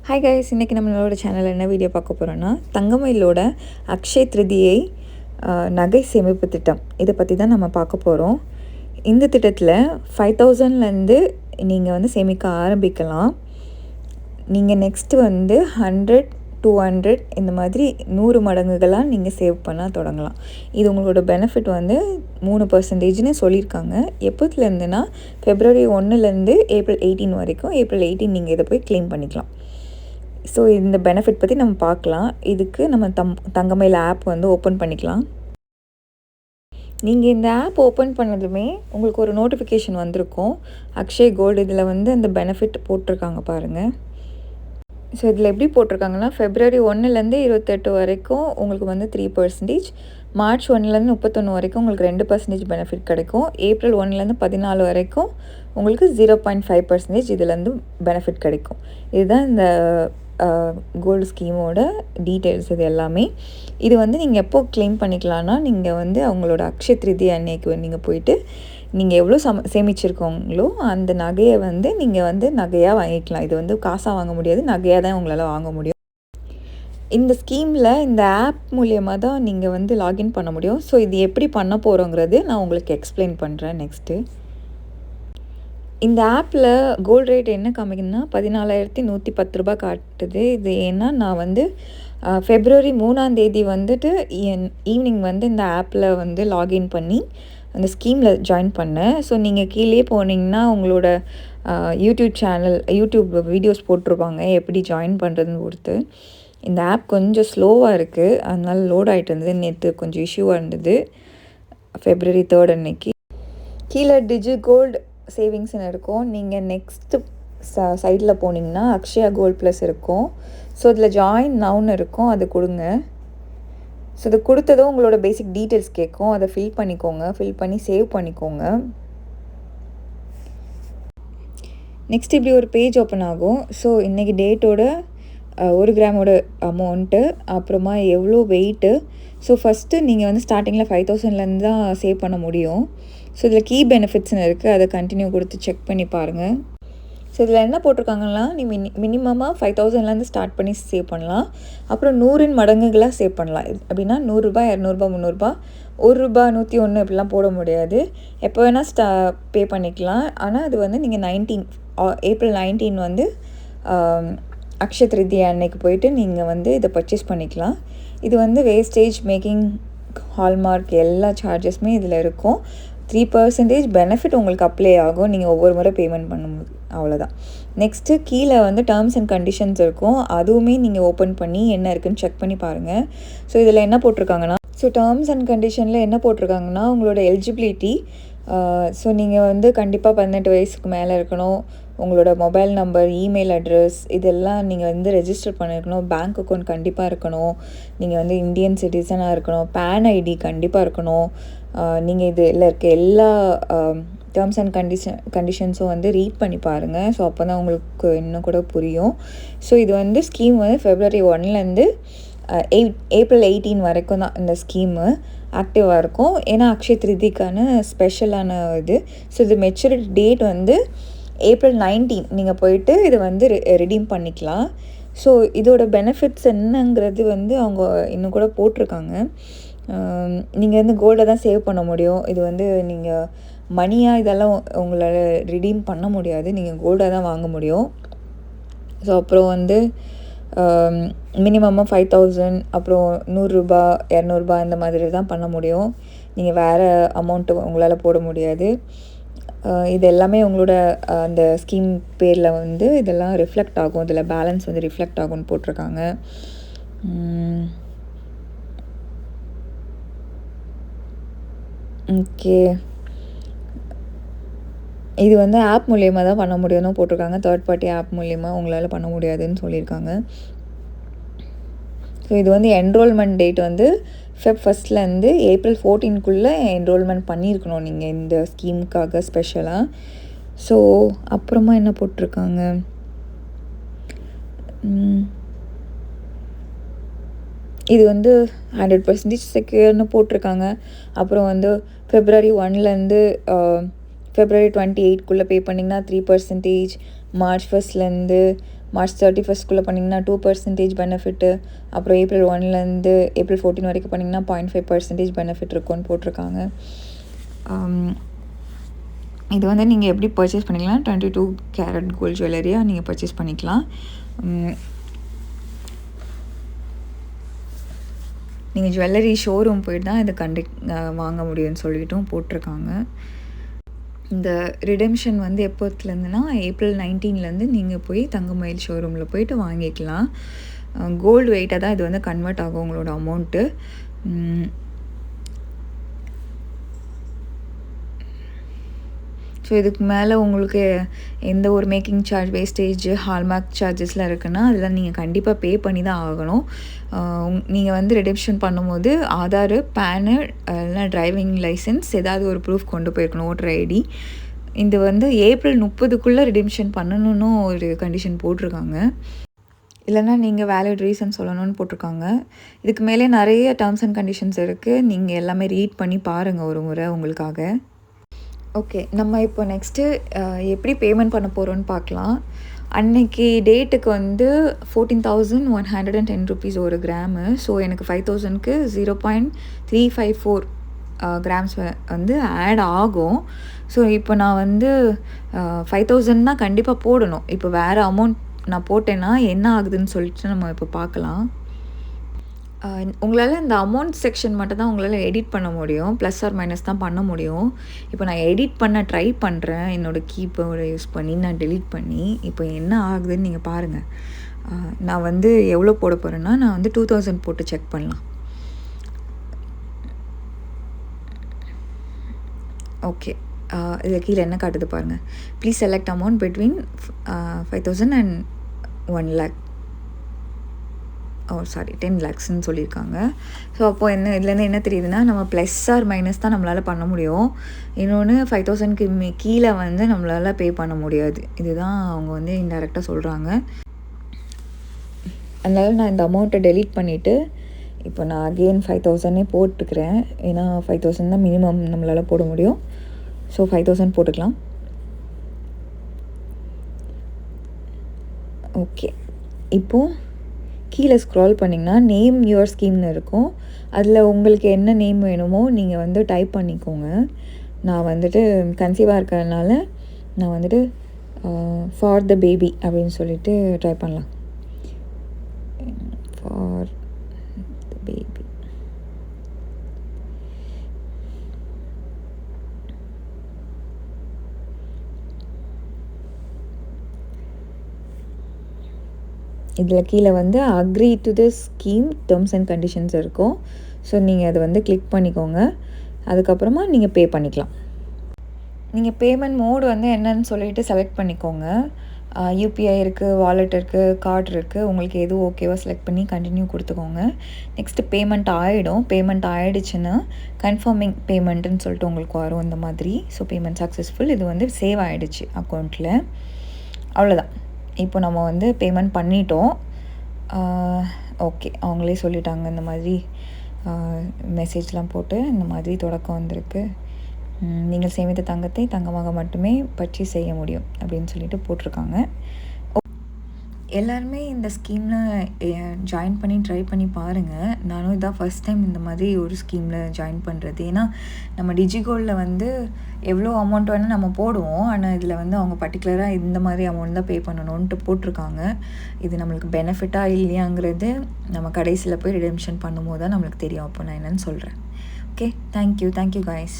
Hi guys, இன்றைக்கி நம்மளோட சேனலில் என்ன வீடியோ பார்க்க போகிறோன்னா தங்கமயிலோட அக்ஷய திருதியை நகை சேமிப்பு திட்டம் இதை பற்றி தான் நம்ம பார்க்க போகிறோம். இந்த திட்டத்தில் 5000லேருந்து நீங்கள் வந்து சேமிக்க ஆரம்பிக்கலாம். நீங்கள் நெக்ஸ்ட்டு வந்து 100, 200 இந்த மாதிரி 100 மடங்குகளாக நீங்கள் சேவ் பண்ண தொடங்கலாம். இது உங்களோட பெனிஃபிட் வந்து 3%ன்னு சொல்லியிருக்காங்க. எப்போத்துலேருந்துன்னா February 1லேருந்து April 18 வரைக்கும். April 18 நீங்கள் இதை போய் க்ளைம் பண்ணிக்கலாம். ஸோ இந்த பெனிஃபிட் பற்றி நம்ம பார்க்கலாம். இதுக்கு நம்ம தங்கமயில் ஆப் வந்து ஓப்பன் பண்ணிக்கலாம். நீங்கள் இந்த ஆப் ஓப்பன் பண்ணதுமே உங்களுக்கு ஒரு நோட்டிஃபிகேஷன் வந்திருக்கும். அக்ஷய் கோல்டு இதில் வந்து அந்த பெனிஃபிட் போட்டிருக்காங்க பாருங்கள். ஸோ இதில் எப்படி போட்டிருக்காங்கன்னா February 1லேருந்து 28 வரைக்கும் உங்களுக்கு வந்து 3%, March 1லேருந்து 31 வரைக்கும் உங்களுக்கு 2% பெனிஃபிட் கிடைக்கும், April 1லேருந்து 14 வரைக்கும் உங்களுக்கு 0.5% இதுலேருந்து பெனிஃபிட் கிடைக்கும். இதுதான் இந்த கோல்டு ஸ்கீமோட டீட்டெயில்ஸ். இது எல்லாமே இது வந்து நீங்கள் எப்போ க்ளைம் பண்ணிக்கலான்னா நீங்கள் வந்து அவங்களோட அக்ஷய திருதி அன்னைக்கு நீங்கள் போயிட்டு நீங்கள் எவ்வளோ சேமிச்சிருக்கோங்களோ அந்த நகையை வந்து நீங்கள் வந்து நகையாக வாங்கிக்கலாம். இது வந்து காசாக வாங்க முடியாது, நகையாக தான் உங்களால் வாங்க முடியும். இந்த ஸ்கீமில் இந்த ஆப் மூலியமாக தான் நீங்கள் வந்து லாகின் பண்ண முடியும். ஸோ இது எப்படி பண்ண போகிறோங்கிறது நான் உங்களுக்கு எக்ஸ்பிளைன் பண்ணுறேன் நெக்ஸ்ட்டு. இந்த ஆப்பில் கோல்டு ரேட் என்ன காமிக்குதுன்னா 14,110 ரூபாய் காட்டுது. இது ஏன்னா நான் வந்து February 3 வந்துட்டு ஈவினிங் வந்து இந்த ஆப்பில் வந்து லாகின் பண்ணி அந்த ஸ்கீமில் ஜாயின் பண்ணேன். ஸோ நீங்கள் கீழே போனீங்கன்னா உங்களோட யூடியூப் வீடியோஸ் போட்டிருப்பாங்க எப்படி ஜாயின் பண்ணுறதுன்னு பொறுத்து. இந்த ஆப் கொஞ்சம் ஸ்லோவாக இருக்குது, அதனால லோட் ஆகிட்டு இருந்தது. நேற்று கொஞ்சம் இஷ்யூவாக இருந்தது. February 3 அன்னைக்கு கீழே கோல்டு சேவிங்ஸ்னு இருக்கும். நீங்கள் நெக்ஸ்ட்டு சைடில் போனீங்கன்னா அக்ஷயா கோல்ட் ப்ளஸ் இருக்கும். ஸோ இதில் ஜாயின் நவுன்னு இருக்கும், அது கொடுங்க. ஸோ இது கொடுத்ததும் உங்களோட பேசிக் டீட்டெயில்ஸ் கேட்கும், அதை ஃபில் பண்ணிக்கோங்க. ஃபில் பண்ணி சேவ் பண்ணிக்கோங்க. நெக்ஸ்ட் இப்படி ஒரு பேஜ் ஓப்பன் ஆகும். ஸோ இன்றைக்கி டேட்டோட 1 கிராமோட அமௌண்ட்டு, அப்புறமா எவ்வளோ வெயிட்டு. ஸோ ஃபஸ்ட்டு நீங்கள் வந்து ஸ்டார்டிங்கில் 5000லேருந்து தான் சேவ் பண்ண முடியும். ஸோ இதில் கீ பெனிஃபிட்ஸ்னு இருக்குது, அதை கண்டினியூ கொடுத்து செக் பண்ணி பாருங்கள். ஸோ இதில் என்ன போட்டிருக்காங்கன்னா நீ மினிமமாக 5000லேருந்து ஸ்டார்ட் பண்ணி சேவ் பண்ணலாம். அப்புறம் 100 மடங்குகளாக சேவ் பண்ணலாம். அப்படின்னா 100 ரூபாய், 200 ரூபாய், 300 ரூபாய், 1 ரூபாய், 101 இப்படிலாம் போட முடியாது. எப்போ வேணால் பே பண்ணிக்கலாம். ஆனால் அது வந்து நீங்கள் April 19 வந்து அக்ஷய திருதி அன்னைக்கு போயிட்டு நீங்கள் வந்து இதை பர்ச்சேஸ் பண்ணிக்கலாம். இது வந்து வேஸ்டேஜ், மேக்கிங், ஹால்மார்க் எல்லா சார்ஜஸுமே இதில் இருக்கும். 3% பெனிஃபிட் உங்களுக்கு அப்ளை ஆகும் நீங்கள் ஒவ்வொரு முறை பேமெண்ட் பண்ணும்போது. அவ்வளோதான். நெக்ஸ்ட்டு கீழே வந்து டேர்ம்ஸ் அண்ட் கண்டிஷன்ஸ் இருக்கும், அதுவுமே நீங்கள் ஓப்பன் பண்ணி என்ன இருக்குதுன்னு செக் பண்ணி பாருங்கள். ஸோ இதில் என்ன போட்டிருக்காங்கன்னா டேர்ம்ஸ் அண்ட் கண்டிஷனில் என்ன போட்டிருக்காங்கன்னா உங்களோட எலிஜிபிலிட்டி. ஸோ நீங்கள் வந்து கண்டிப்பாக 18 வயசுக்கு மேலே இருக்கணும். உங்களோட மொபைல் நம்பர், இமெயில் அட்ரஸ் இதெல்லாம் நீங்கள் வந்து ரெஜிஸ்டர் பண்ணியிருக்கணும். பேங்க் அக்கௌண்ட் கண்டிப்பாக இருக்கணும். நீங்கள் வந்து இந்தியன் சிட்டிசனாக இருக்கணும். பேன் ஐடி கண்டிப்பாக இருக்கணும். நீங்கள் இதில் இருக்க எல்லா டேர்ம்ஸ் அண்ட் கண்டிஷன்ஸும் வந்து ரீட் பண்ணி பாருங்கள். ஸோ அப்போ தான் உங்களுக்கு இன்னும் கூட புரியும். ஸோ இது வந்து ஸ்கீம் வந்து February 1லேருந்து April 18 வரைக்கும் தான் இந்த ஸ்கீமு ஆக்டிவாக இருக்கும். ஏன்னா அக்ஷய திருதிக்கான ஸ்பெஷலான இது. ஸோ இது மெச்சூரிட்டி டேட் வந்து April 19 நீங்கள் போயிட்டு இதை வந்து ரிடீம் பண்ணிக்கலாம். ஸோ இதோட பெனிஃபிட்ஸ் என்னங்கிறது வந்து அவங்க இன்னும் கூட போட்டிருக்காங்க. நீங்கள் வந்து கோல்டை தான் சேவ் பண்ண முடியும். இது வந்து நீங்கள் மணியாக இதெல்லாம் உங்களால் ரிடீம் பண்ண முடியாது, நீங்கள் கோல்டாக தான் வாங்க முடியும். ஸோ அப்புறம் வந்து மினிமமாக 5000, அப்புறம் 100 ரூபாய், 200 ரூபாய் இந்த மாதிரி தான் பண்ண முடியும். நீங்கள் வேறு அமௌண்ட்டு உங்களால் போட முடியாது. இது எல்லாமே உங்களோட அந்த ஸ்கீம் பேரில் வந்து இதெல்லாம் ரிஃப்ளெக்ட் ஆகும். இதில் பேலன்ஸ் வந்து ரிஃப்ளெக்ட் ஆகும்னு போட்டிருக்காங்க. ஓகே, இது வந்து ஆப் மூலியமாக தான் பண்ண முடியும்னு போட்டிருக்காங்க. தேர்ட் பார்ட்டி ஆப் மூலிமா உங்களால் பண்ண முடியாதுன்னு சொல்லியிருக்காங்க. ஸோ இது வந்து என்ரோல்மெண்ட் டேட் வந்து Feb 1லேருந்து April 14க்குள்ளே என்ரோல்மெண்ட் பண்ணியிருக்கணும் நீங்கள் இந்த ஸ்கீமுக்காக ஸ்பெஷலாக. ஸோ அப்புறமா என்ன போட்டிருக்காங்க, இது வந்து 100% செக்யூர்னு போட்டிருக்காங்க. அப்புறம் வந்து February 1லேருந்து February 28க்குள்ளே பே பண்ணிங்கன்னா 3%, March 1லேருந்து மார்ச் 31 பண்ணிங்கன்னா 2% பெனிஃபிட்டு, அப்புறம் April 1லேருந்து April 14 வரைக்கும் பண்ணிங்கன்னா 0.5% பெனிஃபிட் இருக்கும்னு போட்டிருக்காங்க. இது வந்து நீங்கள் எப்படி பர்ச்சேஸ் பண்ணிக்கலாம், 22 கேரட் கோல்டு ஜுவல்லரியாக நீங்கள் பர்ச்சேஸ் பண்ணிக்கலாம். நீங்கள் ஜுவல்லரி ஷோரூம் போய்ட்டு தான் இதை வாங்க முடியும்னு சொல்லிட்டும் போட்டிருக்காங்க. இந்த ரிடெம்ஷன் வந்து எப்போத்துலேருந்துன்னா April 19லேருந்து நீங்கள் போய் தங்கமயில் ஷோரூமில் போய்ட்டு வாங்கிக்கலாம். கோல்டு வெயிட்டாக தான் இது வந்து கன்வெர்ட் ஆகும் உங்களோட அமௌண்ட்டு. ஸோ இதுக்கு மேலே உங்களுக்கு எந்த ஒரு மேக்கிங் சார்ஜ், வேஸ்டேஜ், ஹால்மார்க் சார்ஜஸ்லாம் இருக்குன்னா அதெல்லாம் நீங்கள் கண்டிப்பாக பே பண்ணி தான் ஆகணும். நீங்கள் வந்து ரிடெம்ஷன் பண்ணும்போது ஆதார், பேனு, இல்லைனா டிரைவிங் லைசன்ஸ் ஏதாவது ஒரு ப்ரூஃப் கொண்டு போயிருக்கணும், ஓட்டர் ஐடி. இது வந்து April 30க்குள்ளே ரிடெம்ஷன் பண்ணணுன்னு ஒரு கண்டிஷன் போட்டிருக்காங்க. இல்லைனா நீங்கள் வேலிட் ரீசன் சொல்லணும்னு போட்டிருக்காங்க. இதுக்கு மேலே நிறைய டேர்ம்ஸ் அண்ட் கண்டிஷன்ஸ் இருக்குது. நீங்கள் எல்லாமே ரீட் பண்ணி பாருங்கள் ஒரு முறை உங்களுக்காக. ஓகே, நம்ம இப்போ நெக்ஸ்ட்டு எப்படி பேமெண்ட் பண்ண போகிறோன்னு பார்க்கலாம். அன்னைக்கு டேட்டுக்கு வந்து 14,110 rupees ஒரு கிராமு. ஸோ எனக்கு 5,000க்கு 0.354 கிராம்ஸ் வந்து ஆட் ஆகும். ஸோ இப்போ நான் வந்து 5,000 தான் கண்டிப்பாக போடணும். இப்போ வேறு அமௌண்ட் நான் போட்டேன்னா என்ன ஆகுதுன்னு சொல்லிட்டு நம்ம இப்போ பார்க்கலாம். உங்களால் இந்த அமௌண்ட் செக்ஷன் மட்டும் தான் உங்களால் எடிட் பண்ண முடியும், ப்ளஸ் ஆர் மைனஸ் தான் பண்ண முடியும். இப்போ நான் எடிட் பண்ண ட்ரை பண்ணுறேன் என்னோடய கீபோர்டை யூஸ் பண்ணி, நான் டெலீட் பண்ணி. இப்போ என்ன ஆகுதுன்னு நீங்கள் பாருங்கள். நான் வந்து எவ்வளோ போட போகிறேன்னா, நான் வந்து 2,000 போட்டு செக் பண்ணலாம். ஓகே, இதில் கீழே என்ன காட்டுது பாருங்கள். Please select amount between 5,000 and 1 lakh. 10 lakhsன்னு சொல்லியிருக்காங்க. ஸோ அப்போது இதுலேருந்து என்ன தெரியுதுன்னா, நம்ம ப்ளஸ் ஆர் மைனஸ் தான் நம்மளால் பண்ண முடியும். இன்னொன்று 5,000க்கு கீழே வந்து நம்மளால் பே பண்ண முடியாது. இதுதான் அவங்க வந்து இன்டெரக்டாக சொல்கிறாங்க. அதனால் நான் இந்த அமௌண்ட்டை டெலீட் பண்ணிவிட்டு இப்போ நான் அகெயின் 5,000 போட்டுக்கிறேன். ஏன்னா 5,000 தான் மினிமம் நம்மளால் போட முடியும். ஸோ 5,000 போட்டுக்கலாம். ஓகே, இப்போது கீழே ஸ்க்ரால் பண்ணிங்கன்னா நேம் யுவர் ஸ்கீம்னு இருக்கும். அதில் உங்களுக்கு என்ன நேம் வேணுமோ நீங்கள் வந்து டைப் பண்ணிக்கோங்க. நான் வந்துட்டு கன்சீவாக இருக்கிறதுனால நான் வந்துட்டு ஃபார் த பேபி அப்படின்னு சொல்லிட்டு ட்ரை பண்ணலாம். For the baby. இதில் கீழே வந்து agree to the scheme terms and conditions இருக்கும். ஸோ நீங்கள் அதை வந்து கிளிக் பண்ணிக்கோங்க. அதுக்கப்புறமா நீங்கள் பே பண்ணிக்கலாம். நீங்கள் பேமெண்ட் மோடு வந்து என்னன்னு சொல்லிட்டு செலக்ட் பண்ணிக்கோங்க. யூபிஐ இருக்குது, வாலெட் இருக்குது, கார்டு இருக்குது. உங்களுக்கு எது ஓகேவோ செலக்ட் பண்ணி கண்டினியூ கொடுத்துக்கோங்க. நெக்ஸ்ட்டு பேமெண்ட் ஆகிடும். பேமெண்ட் ஆகிடுச்சுன்னா கன்ஃபார்மிங் பேமெண்ட்டுன்னு சொல்லிட்டு உங்களுக்கு வரும் இந்த மாதிரி. So payment successful. இது வந்து சேவ் ஆகிடுச்சு அக்கௌண்ட்டில். அவ்வளோதான். இப்போ நம்ம வந்து பேமெண்ட் பண்ணிட்டோம். ஓகே, அவங்களே சொல்லிட்டாங்க இந்த மாதிரி மெசேஜ்லாம் போட்டு இந்த மாதிரி தொடக்கம் வந்திருக்கு. நீங்கள் சேமித்த தங்கத்தை தங்கமாக மட்டுமே பர்ச்சேஸ் செய்ய முடியும் அப்படின்னு சொல்லிட்டு போட்டிருக்காங்க. எல்லாருமே இந்த ஸ்கீமில் ஜாயின் பண்ணி ட்ரை பண்ணி பாருங்கள். நானும் இதான் ஃபஸ்ட் டைம் இந்த மாதிரி ஒரு ஸ்கீமில் ஜாயின் பண்ணுறது. ஏன்னா நம்ம டிஜிகோல்டில் வந்து எவ்வளோ அமௌண்ட் வேணால் நம்ம போடுவோம். ஆனால் இதில் வந்து அவங்க பர்டிகுலராக இந்த மாதிரி அமௌண்ட் தான் பே பண்ணணுன்ட்டு போட்டிருக்காங்க. இது நம்மளுக்கு பெனிஃபிட்டாக இல்லையாங்கிறது நம்ம கடைசியில் போய் ரிடெம்ஷன் பண்ணும்போது தான் நம்மளுக்கு தெரியும். அப்போ நான் என்னென்னு சொல்கிறேன். Okay, thank you guys.